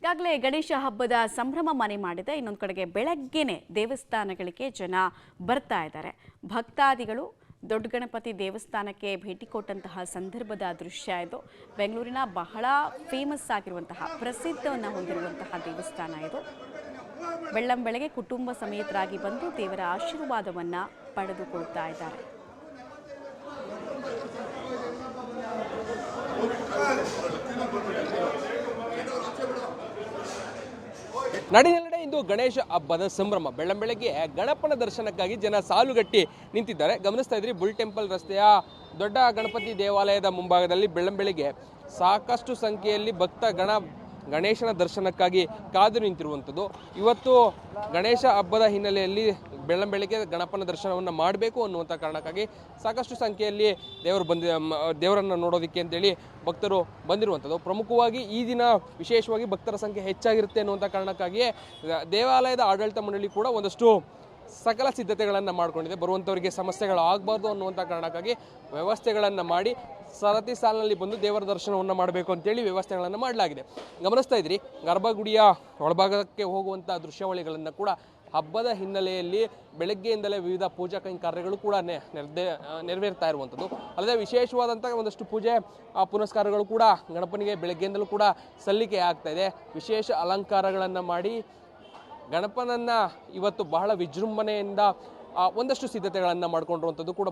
ಈಗಾಗಲೇ ಗಣೇಶ ಹಬ್ಬದ ಸಂಭ್ರಮ ಮನೆ ಮಾಡಿದೆ. ಇನ್ನೊಂದು ಕಡೆಗೆ ಬೆಳಗ್ಗೆನೆ ದೇವಸ್ಥಾನಗಳಿಗೆ ಜನ ಬರ್ತಾ ಇದ್ದಾರೆ. ಭಕ್ತಾದಿಗಳು ದೊಡ್ಡ ಗಣಪತಿ ದೇವಸ್ಥಾನಕ್ಕೆ ಭೇಟಿ ಕೊಟ್ಟಂತಹ ಸಂದರ್ಭದ ದೃಶ್ಯ ಇದು. ಬೆಂಗಳೂರಿನ ಬಹಳ ಫೇಮಸ್ ಆಗಿರುವಂತಹ ಪ್ರಸಿದ್ಧವನ್ನು ಹೊಂದಿರುವಂತಹ ದೇವಸ್ಥಾನ ಇದು. ಬೆಳ್ಳಂಬೆಳಗ್ಗೆ ಕುಟುಂಬ ಸಮೇತರಾಗಿ ಬಂದು ದೇವರ ಆಶೀರ್ವಾದವನ್ನು ಪಡೆದುಕೊಳ್ತಾ ಇದ್ದಾರೆ. ನಾಡಿನೆಲ್ಲೆಡೆ ಇಂದು ಗಣೇಶ ಹಬ್ಬದ ಸಂಭ್ರಮ. ಬೆಳ್ಳಂಬೆಳಗ್ಗೆ ಗಣಪನ ದರ್ಶನಕ್ಕಾಗಿ ಜನ ಸಾಲುಗಟ್ಟಿ ನಿಂತಿದ್ದಾರೆ. ಗಮನಿಸ್ತಾ ಇದ್ರಿ, ಬುಲ್ ಟೆಂಪಲ್ ರಸ್ತೆಯ ದೊಡ್ಡ ಗಣಪತಿ ದೇವಾಲಯದ ಮುಂಭಾಗದಲ್ಲಿ ಬೆಳ್ಳಂಬೆಳಗ್ಗೆ ಸಾಕಷ್ಟು ಸಂಖ್ಯೆಯಲ್ಲಿ ಗಣೇಶನ ದರ್ಶನಕ್ಕಾಗಿ ಕಾದು ನಿಂತಿರುವಂಥದ್ದು. ಇವತ್ತು ಗಣೇಶ ಹಬ್ಬದ ಹಿನ್ನೆಲೆಯಲ್ಲಿ ಬೆಳ್ಳಂಬೆಳಗ್ಗೆ ಗಣಪನ ದರ್ಶನವನ್ನು ಮಾಡಬೇಕು ಅನ್ನುವಂಥ ಕಾರಣಕ್ಕಾಗಿ ಸಾಕಷ್ಟು ಸಂಖ್ಯೆಯಲ್ಲಿ ದೇವರನ್ನು ನೋಡೋದಕ್ಕೆ ಅಂತೇಳಿ ಭಕ್ತರು ಬಂದಿರುವಂಥದ್ದು. ಪ್ರಮುಖವಾಗಿ ಈ ದಿನ ವಿಶೇಷವಾಗಿ ಭಕ್ತರ ಸಂಖ್ಯೆ ಹೆಚ್ಚಾಗಿರುತ್ತೆ ಅನ್ನುವಂಥ ಕಾರಣಕ್ಕಾಗಿಯೇ ದೇವಾಲಯದ ಆಡಳಿತ ಮಂಡಳಿ ಕೂಡ ಒಂದಷ್ಟು ಸಕಲ ಸಿದ್ಧತೆಗಳನ್ನು ಮಾಡಿಕೊಂಡಿದೆ. ಬರುವಂಥವರಿಗೆ ಸಮಸ್ಯೆಗಳು ಆಗಬಾರ್ದು ಅನ್ನುವಂಥ ಕಾರಣಕ್ಕಾಗಿ ವ್ಯವಸ್ಥೆಗಳನ್ನು ಮಾಡಿ ಸರತಿ ಸಾಲಿನಲ್ಲಿ ಬಂದು ದೇವರ ದರ್ಶನವನ್ನು ಮಾಡಬೇಕು ಅಂತೇಳಿ ವ್ಯವಸ್ಥೆಗಳನ್ನು ಮಾಡಲಾಗಿದೆ. ಗಮನಿಸ್ತಾ ಇದ್ರಿ, ಗರ್ಭಗುಡಿಯ ಒಳಭಾಗಕ್ಕೆ ಹೋಗುವಂಥ ದೃಶ್ಯಾವಳಿಗಳನ್ನು ಕೂಡ ಹಬ್ಬದ ಹಿನ್ನೆಲೆಯಲ್ಲಿ ಬೆಳಗ್ಗೆಯಿಂದಲೇ ವಿವಿಧ ಪೂಜಾ ಕೈಂಕರ್ಯಗಳು ಕೂಡ ನೆರವೇರ್ತಾ ಇರುವಂಥದ್ದು. ಅಲ್ಲದೆ ವಿಶೇಷವಾದಂಥ ಒಂದಷ್ಟು ಪೂಜೆ ಪುನಸ್ಕಾರಗಳು ಕೂಡ ಗಣಪನಿಗೆ ಬೆಳಗ್ಗೆಯಿಂದಲೂ ಕೂಡ ಸಲ್ಲಿಕೆ ಆಗ್ತಾ ಇದೆ. ವಿಶೇಷ ಅಲಂಕಾರಗಳನ್ನು ಮಾಡಿ ಗಣಪನನ್ನು ಇವತ್ತು ಬಹಳ ವಿಜೃಂಭಣೆಯಿಂದ ಒಂದಷ್ಟು ಸಿದ್ಧತೆಗಳನ್ನು ಮಾಡ್ಕೊಂಡಿರುವಂಥದ್ದು ಕೂಡ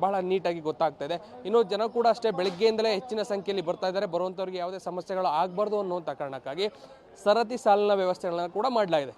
ಬಹಳ ನೀಟಾಗಿ ಗೊತ್ತಾಗ್ತಾ ಇದೆ. ಇನ್ನು ಜನ ಕೂಡ ಅಷ್ಟೇ ಬೆಳಗ್ಗೆಯಿಂದಲೇ ಹೆಚ್ಚಿನ ಸಂಖ್ಯೆಯಲ್ಲಿ ಬರ್ತಾ ಇದ್ದಾರೆ. ಬರುವಂಥವ್ರಿಗೆ ಯಾವುದೇ ಸಮಸ್ಯೆಗಳು ಆಗಬಾರ್ದು ಅನ್ನುವಂಥ ಕಾರಣಕ್ಕಾಗಿ ಸರತಿ ಸಾಲಿನ ವ್ಯವಸ್ಥೆಗಳನ್ನು ಕೂಡ ಮಾಡಲಾಗಿದೆ.